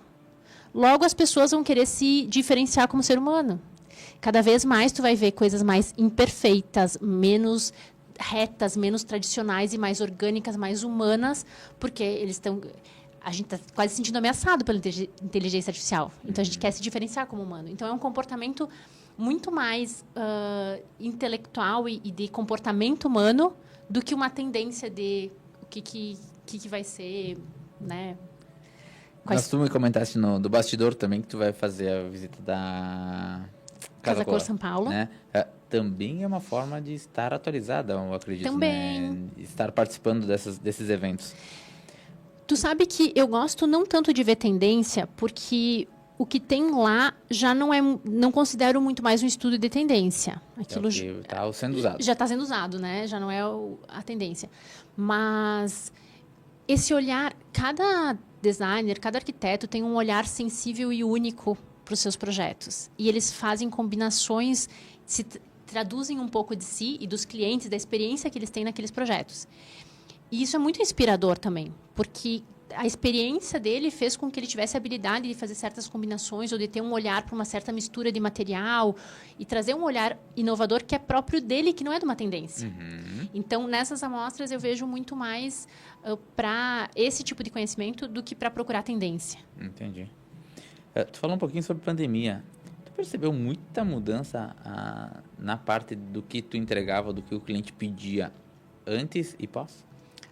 Logo, as pessoas vão querer se diferenciar como ser humano. Cada vez mais, tu vai ver coisas mais imperfeitas, menos retas, menos tradicionais e mais orgânicas, mais humanas, porque a gente está quase se sentindo ameaçado pela inteligência artificial. Então, a gente quer se diferenciar como humano. Então, é um comportamento muito mais intelectual e de comportamento humano do que uma tendência de o que vai ser, né? Mas tu me comentaste do bastidor também que tu vai fazer a visita da Casa Cor São Paulo. Né? Também é uma forma de estar atualizada, eu acredito. Também. Né? Estar participando desses eventos. Tu sabe que eu gosto não tanto de ver tendência, porque o que tem lá já não considero muito mais um estudo de tendência. Aquilo está sendo usado. Já está sendo usado, né? Já não é a tendência. Mas esse olhar, cada designer, cada arquiteto tem um olhar sensível e único para os seus projetos. E eles fazem combinações, se traduzem um pouco de si e dos clientes, da experiência que eles têm naqueles projetos. E isso é muito inspirador também, porque a experiência dele fez com que ele tivesse a habilidade de fazer certas combinações ou de ter um olhar para uma certa mistura de material e trazer um olhar inovador que é próprio dele, que não é de uma tendência. Uhum. Então, nessas amostras, eu vejo muito mais para esse tipo de conhecimento do que para procurar tendência. Entendi. Tu falou um pouquinho sobre pandemia. Tu percebeu muita mudança na parte do que tu entregava, do que o cliente pedia antes e pós?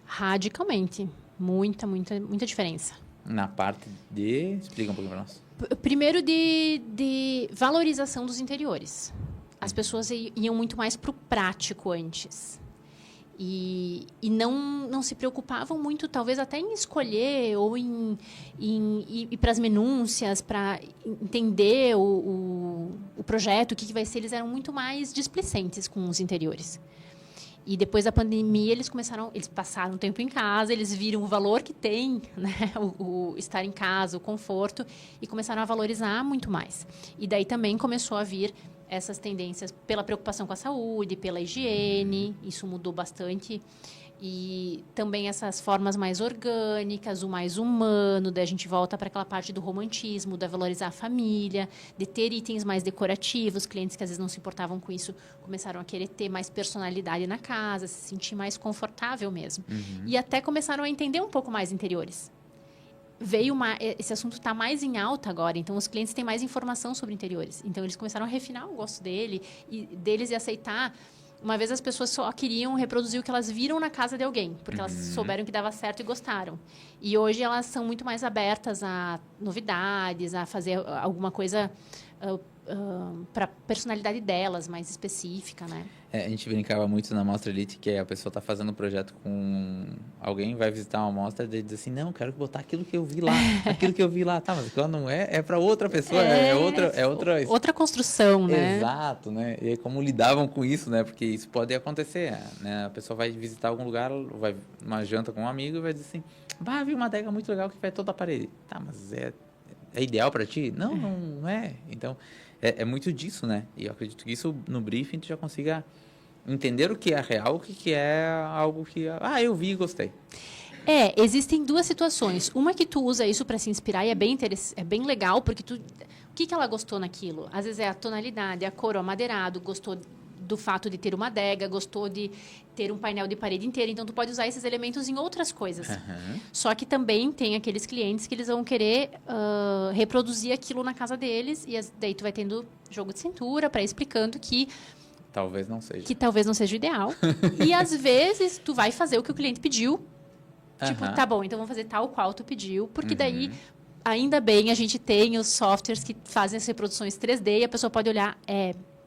Radicalmente. Muita, muita, muita diferença. Na parte de... Explica um pouquinho para nós. Primeiro, de valorização dos interiores. As pessoas iam muito mais para o prático antes. E não se preocupavam muito, talvez, até em escolher ou em ir para as minúcias, para entender o projeto, o que vai ser. Eles eram muito mais displicentes com os interiores. E depois da pandemia, eles passaram um tempo em casa, eles viram o valor que tem, né, o estar em casa, o conforto, e começaram a valorizar muito mais. E daí também começou a vir essas tendências pela preocupação com a saúde, pela higiene, isso mudou bastante. E também essas formas mais orgânicas, o mais humano, daí a gente volta para aquela parte do romantismo, da valorizar a família, de ter itens mais decorativos. Clientes que às vezes não se importavam com isso começaram a querer ter mais personalidade na casa, se sentir mais confortável mesmo. Uhum. E até começaram a entender um pouco mais interiores. esse assunto está mais em alta agora, então os clientes têm mais informação sobre interiores. Então eles começaram a refinar o gosto deles e aceitar. Uma vez as pessoas só queriam reproduzir o que elas viram na casa de alguém, porque elas souberam que dava certo e gostaram. E hoje elas são muito mais abertas a novidades, a fazer alguma coisa para a personalidade delas, mais específica, né? A gente brincava muito na Mostra Elite que a pessoa está fazendo um projeto com alguém, vai visitar uma amostra e diz assim, não, quero botar aquilo que eu vi lá, aquilo que eu vi lá. Tá, mas quando não é para outra pessoa, é outra... Outra construção, né? Exato, né? E como lidavam com isso, né? Porque isso pode acontecer, né? A pessoa vai visitar algum lugar, vai numa janta com um amigo e vai dizer assim, vi uma adega muito legal que vai toda a parede. Tá, mas é ideal para ti? Não é. Então, é muito disso, né? E eu acredito que isso, no briefing, tu já consiga entender o que é real, o que é algo que... eu vi e gostei. Existem duas situações. Uma que tu usa isso para se inspirar e é bem legal, porque o que ela gostou naquilo? Às vezes é a tonalidade, a cor, o amadeirado, gostou do fato de ter uma adega, gostou de ter um painel de parede inteira. Então, tu pode usar esses elementos em outras coisas. Só que também tem aqueles clientes que eles vão querer reproduzir aquilo na casa deles. E daí tu vai tendo jogo de cintura para explicando que... Talvez não seja. Que talvez não seja o ideal. E, às vezes, tu vai fazer o que o cliente pediu. Tipo, tá bom, então vamos fazer tal qual tu pediu. Porque daí, ainda bem, a gente tem os softwares que fazem as reproduções 3D e a pessoa pode olhar...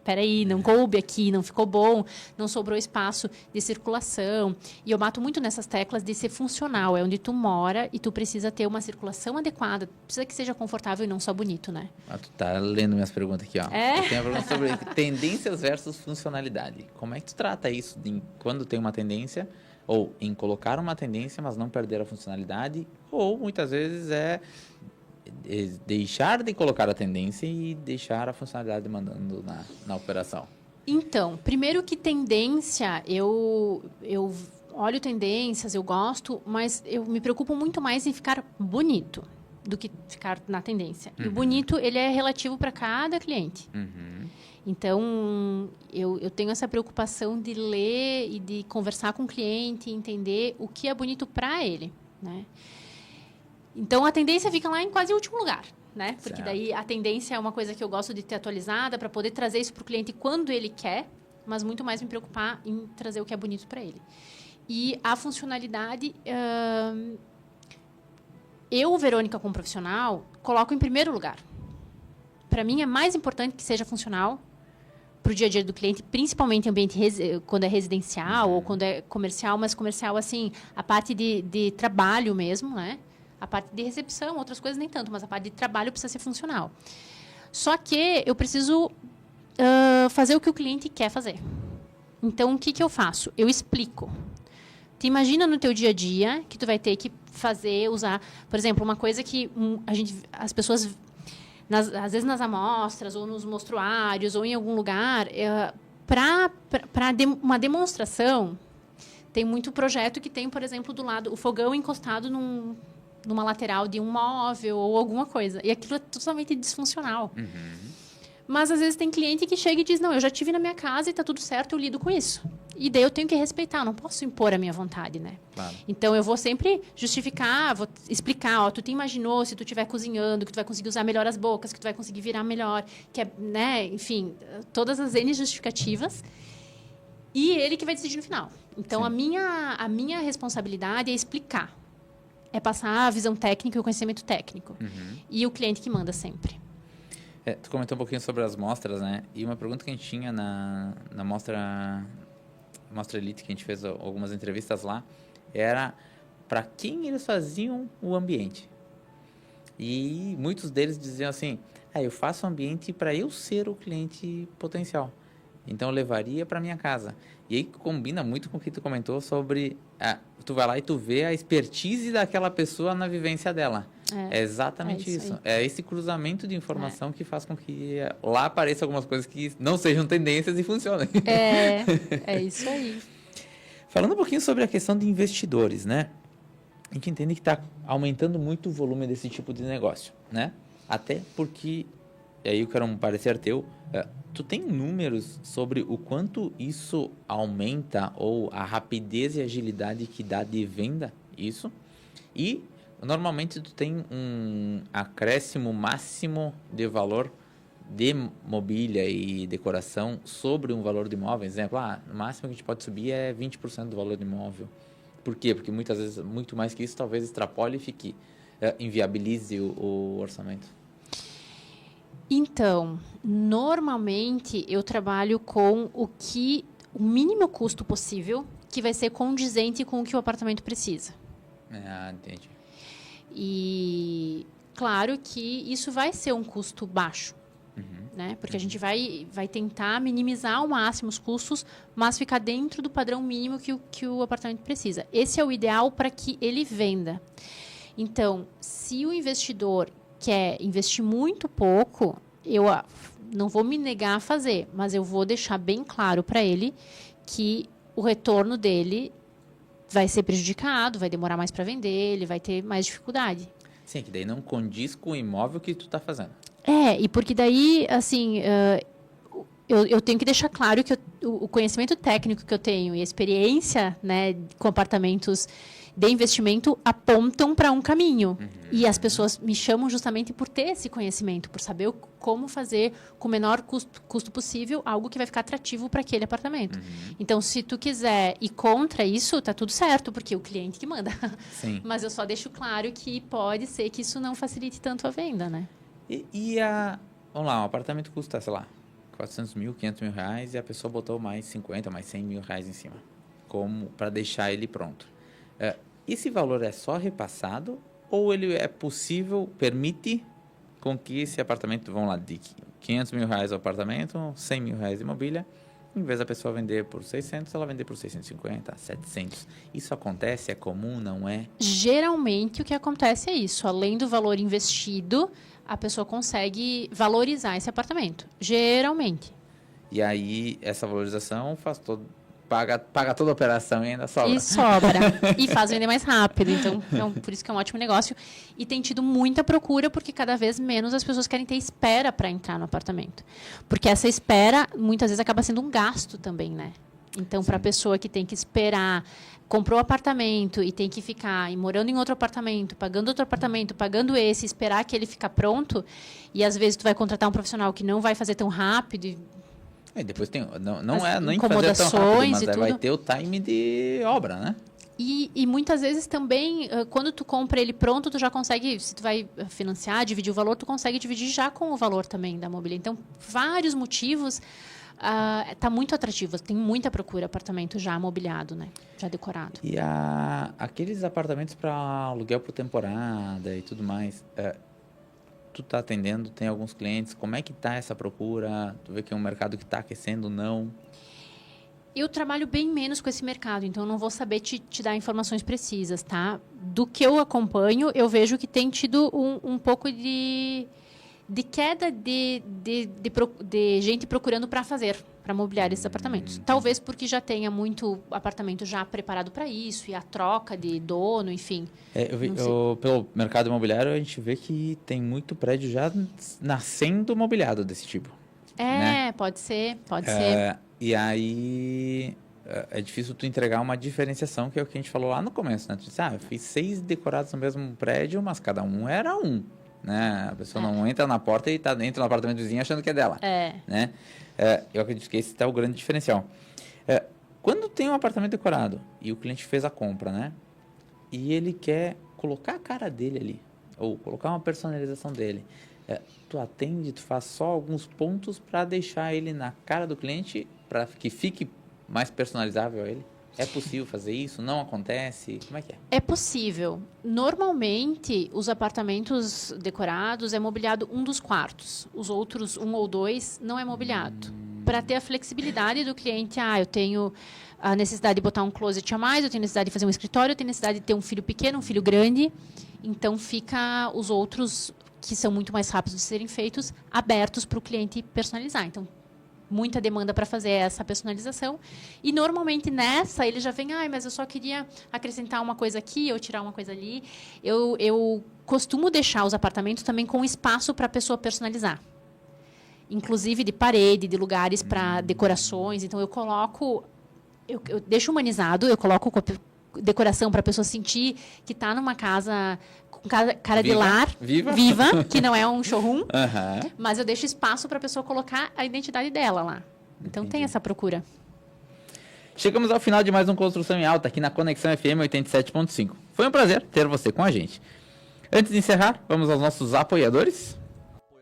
Peraí, não coube aqui, não ficou bom, não sobrou espaço de circulação. E eu bato muito nessas teclas de ser funcional. É onde tu mora e tu precisa ter uma circulação adequada. Precisa que seja confortável e não só bonito, né? Tu tá lendo minhas perguntas aqui, ó. Eu tenho uma pergunta sobre tendências versus funcionalidade. Como é que tu trata isso quando tem uma tendência, ou em colocar uma tendência, mas não perder a funcionalidade, ou muitas vezes deixar de colocar a tendência e deixar a funcionalidade mandando na operação? Então, primeiro que tendência, eu olho tendências, eu gosto, mas eu me preocupo muito mais em ficar bonito do que ficar na tendência. E o bonito, ele é relativo para cada cliente. Então, eu tenho essa preocupação de ler e de conversar com o cliente, entender o que é bonito para ele, né? Então, a tendência fica lá em quase último lugar, né? Porque daí a tendência é uma coisa que eu gosto de ter atualizada para poder trazer isso para o cliente quando ele quer, mas muito mais me preocupar em trazer o que é bonito para ele. E a funcionalidade, Verônica, como profissional, coloco em primeiro lugar. Para mim, é mais importante que seja funcional para o dia a dia do cliente, principalmente em ambiente quando é residencial ou quando é comercial, mas comercial, assim, a parte de trabalho mesmo, né? A parte de recepção, outras coisas nem tanto, mas a parte de trabalho precisa ser funcional. Só que eu preciso fazer o que o cliente quer fazer. Então, o que eu faço? Eu explico. Te imagina no teu dia a dia que tu vai ter que usar... Por exemplo, uma coisa que as pessoas, às vezes nas amostras, ou nos mostruários, ou em algum lugar, para uma demonstração, tem muito projeto que tem, por exemplo, do lado, o fogão encostado numa lateral de um móvel ou alguma coisa. E aquilo é totalmente disfuncional. Mas, às vezes, tem cliente que chega e diz, não, eu já tive na minha casa e está tudo certo, eu lido com isso. E daí eu tenho que respeitar, não posso impor a minha vontade, né? Claro. Então, eu vou sempre justificar, vou explicar, tu te imaginou, se tu estiver cozinhando, que tu vai conseguir usar melhor as bocas, que tu vai conseguir virar melhor, né? Enfim, todas as N justificativas. E ele que vai decidir no final. Então, a minha responsabilidade é explicar. É passar a visão técnica e o conhecimento técnico. E o cliente que manda sempre. Tu comentou um pouquinho sobre as mostras, né? E uma pergunta que a gente tinha na mostra Elite, que a gente fez algumas entrevistas lá, era para quem eles faziam o ambiente. E muitos deles diziam assim, eu faço o ambiente para eu ser o cliente potencial. Então, eu levaria para minha casa. E aí, combina muito com o que tu comentou sobre... tu vai lá e tu vê a expertise daquela pessoa na vivência dela. É exatamente isso. É esse cruzamento de informação que faz com que lá apareçam algumas coisas que não sejam tendências e funcionem. É isso aí. Falando um pouquinho sobre a questão de investidores, né? A gente entende que está aumentando muito o volume desse tipo de negócio, né? Até porque... E aí eu quero um parecer teu. Tu tem números sobre o quanto isso aumenta ou a rapidez e agilidade que dá de venda? Isso. E Normalmente tu tem um acréscimo máximo de valor de mobília e decoração sobre um valor de imóvel. Exemplo, no máximo que a gente pode subir é 20% do valor do imóvel. Por quê? Porque muitas vezes, muito mais que isso, talvez extrapole e fique, inviabilize o orçamento. Então, normalmente eu trabalho com o mínimo custo possível, que vai ser condizente com o que o apartamento precisa. Entendi. E claro que isso vai ser um custo baixo, né? Porque a gente vai tentar minimizar ao máximo os custos, mas ficar dentro do padrão mínimo que o apartamento precisa. Esse é o ideal para que ele venda. Então, se o investidor quer investir muito pouco, eu não vou me negar a fazer, mas eu vou deixar bem claro para ele que o retorno dele vai ser prejudicado, vai demorar mais para vender, ele vai ter mais dificuldade. Sim, que daí não condiz com o imóvel que tu está fazendo. E porque daí, assim, eu tenho que deixar claro que o conhecimento técnico que eu tenho e a experiência, né, com apartamentos de investimento apontam para um caminho. E as pessoas me chamam justamente por ter esse conhecimento, por saber como fazer com o menor custo possível algo que vai ficar atrativo para aquele apartamento. Então, se tu quiser ir contra isso, tá tudo certo, porque é o cliente que manda. Sim. Mas eu só deixo claro que pode ser que isso não facilite tanto a venda, né? Vamos lá, um apartamento custa, sei lá, 400 mil, 500 mil reais e a pessoa botou mais 50, mais 100 mil reais em cima, como para deixar ele pronto. Esse valor é só repassado ou ele é possível, permite com que esse apartamento, vamos lá, de 500 mil reais o apartamento, 100 mil reais de mobília, em vez da pessoa vender por 600, ela vender por 650, 700. Isso acontece? É comum? Não é? Geralmente, o que acontece é isso. Além do valor investido, a pessoa consegue valorizar esse apartamento. Geralmente. E aí, essa valorização faz paga toda a operação e ainda sobra. E sobra. E faz vender mais rápido. Então, por isso que é um ótimo negócio. E tem tido muita procura, porque cada vez menos as pessoas querem ter espera para entrar no apartamento. Porque essa espera, muitas vezes, acaba sendo um gasto também, né? Então, para a pessoa que tem que esperar, comprou o apartamento e tem que ficar morando em outro apartamento, pagando esse, esperar que ele fica pronto, e às vezes tu vai contratar um profissional que não vai fazer tão rápido E depois tem, não é nem fazer tão incomodações rápido, mas e vai tudo. ter o time de obra, né? E muitas vezes também, quando tu compra ele pronto, tu já consegue, se tu vai financiar, dividir o valor, tu consegue dividir já com o valor também da mobília. Então, vários motivos, tá muito atrativo. Tem muita procura apartamento já mobiliado, né? Já decorado. E aqueles apartamentos para aluguel por temporada e tudo mais, tu tá atendendo, tem alguns clientes, como é que tá essa procura? Tu vê que é um mercado que tá aquecendo, não? Eu trabalho bem menos com esse mercado, então eu não vou saber te dar informações precisas, tá? Do que eu acompanho, eu vejo que tem tido um pouco de queda de gente procurando para mobiliar esses apartamentos. Talvez porque já tenha muito apartamento já preparado para isso, e a troca de dono, enfim. Pelo mercado imobiliário, a gente vê que tem muito prédio já nascendo mobiliado desse tipo. Né? Pode ser. E aí é difícil tu entregar uma diferenciação, que é o que a gente falou lá no começo, né? Tu disse, eu fiz 6 decorados no mesmo prédio, mas cada um era um, né? A pessoa não entra na porta e entra no apartamento vizinho achando que é dela. Né? Eu acredito que esse está o grande diferencial. Quando tem um apartamento decorado e o cliente fez a compra, né? E ele quer colocar a cara dele ali, ou colocar uma personalização dele, tu atende, tu faz só alguns pontos para deixar ele na cara do cliente, para que fique mais personalizável a ele? É possível fazer isso? Não acontece? Como é que é? É possível. Normalmente, os apartamentos decorados é mobiliado um dos quartos. Os outros, 1 ou 2, não é mobiliado. Para ter a flexibilidade do cliente, eu tenho a necessidade de botar um closet a mais, eu tenho necessidade de fazer um escritório, eu tenho necessidade de ter um filho pequeno, um filho grande. Então, fica os outros, que são muito mais rápidos de serem feitos, abertos para o cliente personalizar. Então, muita demanda para fazer essa personalização. E, normalmente, nessa, ele já vem, mas eu só queria acrescentar uma coisa aqui ou tirar uma coisa ali. Eu costumo deixar os apartamentos também com espaço para a pessoa personalizar. Inclusive de parede, de lugares para decorações. Então, eu coloco... Eu deixo humanizado, eu coloco decoração para a pessoa sentir que está numa casa com cara de lar, Viva. que não é um showroom, Aham. mas eu deixo espaço para a pessoa colocar a identidade dela lá. Então tem essa procura. Chegamos ao final de mais um Construção em Alta, aqui na Conexão FM 87.5. Foi um prazer ter você com a gente. Antes de encerrar, vamos aos nossos apoiadores.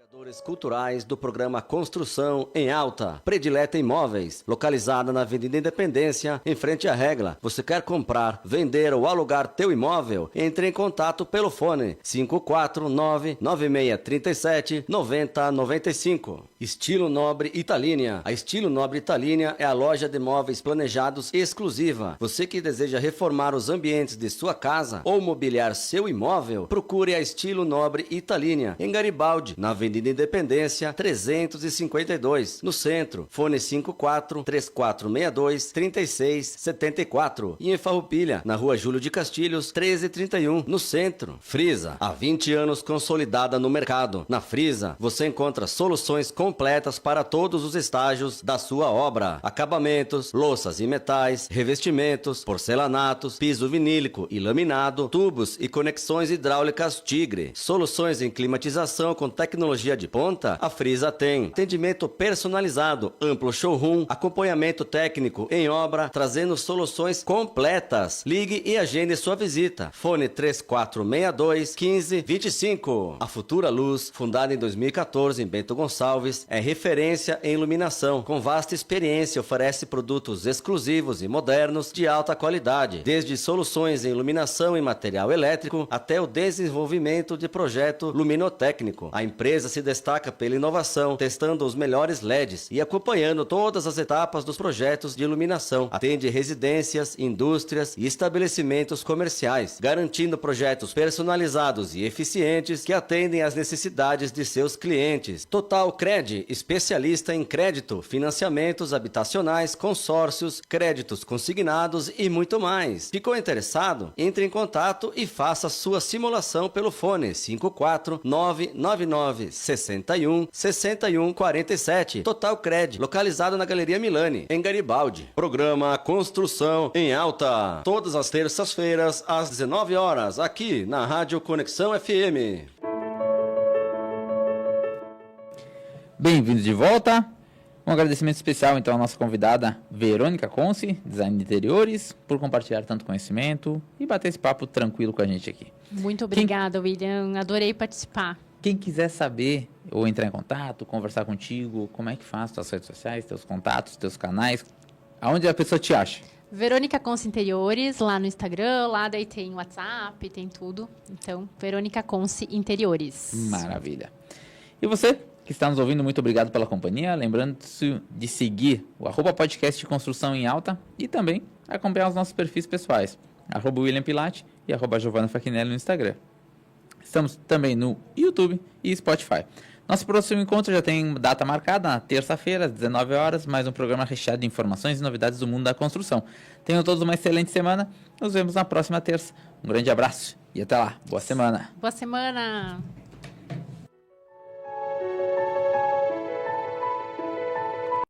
Apoiadores culturais do programa Construção em Alta. Predileta Imóveis, localizada na Avenida Independência, em frente à Regla. Você quer comprar, vender ou alugar teu imóvel? Entre em contato pelo fone 549-9637-9095. Estilo Nobre Italínia. A Estilo Nobre Italínia é a loja de móveis planejados exclusiva. Você que deseja reformar os ambientes de sua casa ou mobiliar seu imóvel, procure a Estilo Nobre Italínia, em Garibaldi, na Avenida Independência 352, no centro. Fone 54-3462-3674. E em Farroupilha, na Rua Júlio de Castilhos 1331, no centro. Frisa, há 20 anos consolidada no mercado. Na Frisa, você encontra soluções completas para todos os estágios da sua obra. Acabamentos, louças e metais, revestimentos, porcelanatos, piso vinílico e laminado, tubos e conexões hidráulicas Tigre. Soluções em climatização com tecnologia de ponta, a Frisa tem. Atendimento personalizado, amplo showroom, acompanhamento técnico em obra, trazendo soluções completas. Ligue e agende sua visita. Fone 3462-1525. A Futura Luz, fundada em 2014 em Bento Gonçalves, é referência em iluminação. Com vasta experiência, oferece produtos exclusivos e modernos de alta qualidade, desde soluções em iluminação e material elétrico até o desenvolvimento de projeto luminotécnico. A empresa se destaca pela inovação, testando os melhores LEDs e acompanhando todas as etapas dos projetos de iluminação. Atende residências, indústrias e estabelecimentos comerciais, garantindo projetos personalizados e eficientes que atendem às necessidades de seus clientes. Total Cred, especialista em crédito, financiamentos habitacionais, consórcios, créditos consignados e muito mais. Ficou interessado? Entre em contato e faça sua simulação pelo fone 54999616147. Total Cred, localizado na Galeria Milani, em Garibaldi. Programa Construção em Alta, todas as terças-feiras às 19 horas, aqui na Rádio Conexão FM. Bem-vindos de volta. Um agradecimento especial, então, à nossa convidada Verônica Conce, design de interiores, por compartilhar tanto conhecimento e bater esse papo tranquilo com a gente aqui. Muito obrigada, William. Adorei participar. Quem quiser saber ou entrar em contato, conversar contigo, como é que faz tuas redes sociais, teus contatos, teus canais, aonde a pessoa te acha? Verônica Conce Interiores, lá no Instagram, lá daí tem WhatsApp, tem tudo. Então, Verônica Conce Interiores. Maravilha. E você que está nos ouvindo, muito obrigado pela companhia. Lembrando-se de seguir o @podcast de Construção em Alta e também acompanhar os nossos perfis pessoais, @William Pilate e @Giovana Fachinelli no Instagram. Estamos também no YouTube e Spotify. Nosso próximo encontro já tem data marcada, na terça-feira, às 19 horas, mais um programa recheado de informações e novidades do mundo da construção. Tenham todos uma excelente semana. Nos vemos na próxima terça. Um grande abraço e até lá. Boa semana. Boa semana.